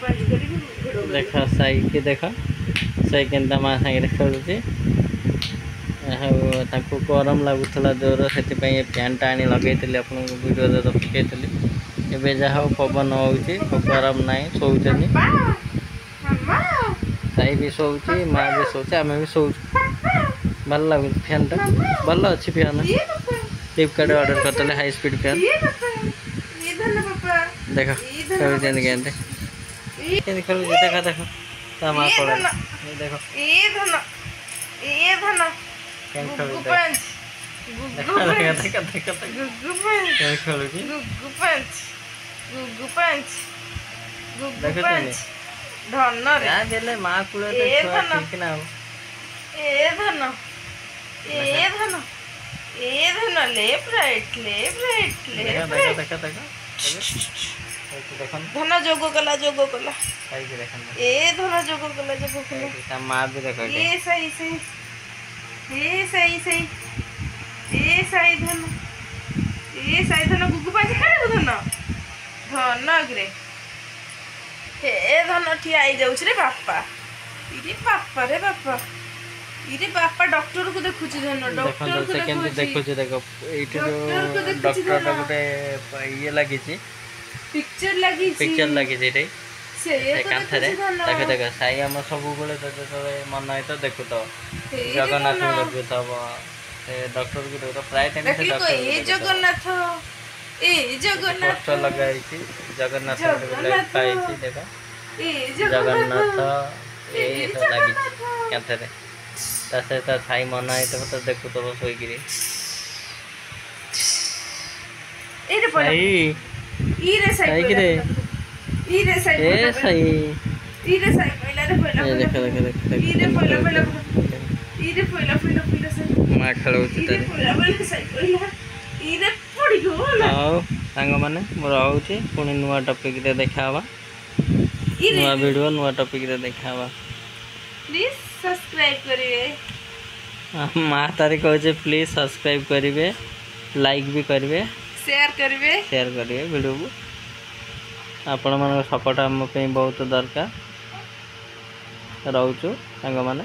देख साई की देख साई के माँ सागे खेलुची गरम लगुला जोर से फैन टा आनी लगे आपन वीडियो पकई ए जहाँ पवन हो गरम ना शोचनी साई भी शोची माँ भी शोचे आम भी शोचु भल लगे फैन टा भल अच्छी फैन फ्लिपकार्ट ऑर्डर करते हाई स्पीड फैन देख खेल खेल देख देख ता माँ पड़े देख माँ कूल ठीक ना लेफ्ट राइट धन जोग कला ए धन जोग कला माँ भी देख ए सही ए सही धन गुगु पाँच खेल धन धन अग्रे हे धन ठिया आई जाऊछ रे बापा रे बापा डॉक्टर को देखुची धन डॉक्टर को देखुची देख डॉक्टर गोटे ये लगी पिक्चर लगी कांथरे देख देख साई आम सब मन है तो देखु तो जगन्नाथ को देखु तो डॉक्टर को देखु प्राय टाइम जगन्नाथ पोस्टर लगा जगन्नाथ देख जगन्नाथ ये तो लगी कांथरे सहित साई मन है तो देखु तो शोक माँ खेल मैंने मोर आऊँगी पुणी नुआ टपिक देखा नुआ वीडियो नुआ टपिक देखा प्लीज सब्सक्राइब करिवे माँ तारी कहे प्लीज सब्सक्राइब करेंगे लाइक भी करेंगे शेयर करेंगे वीडियो को आपण मान सपोर्ट आम बहुत दरकार रोचु सांग माने।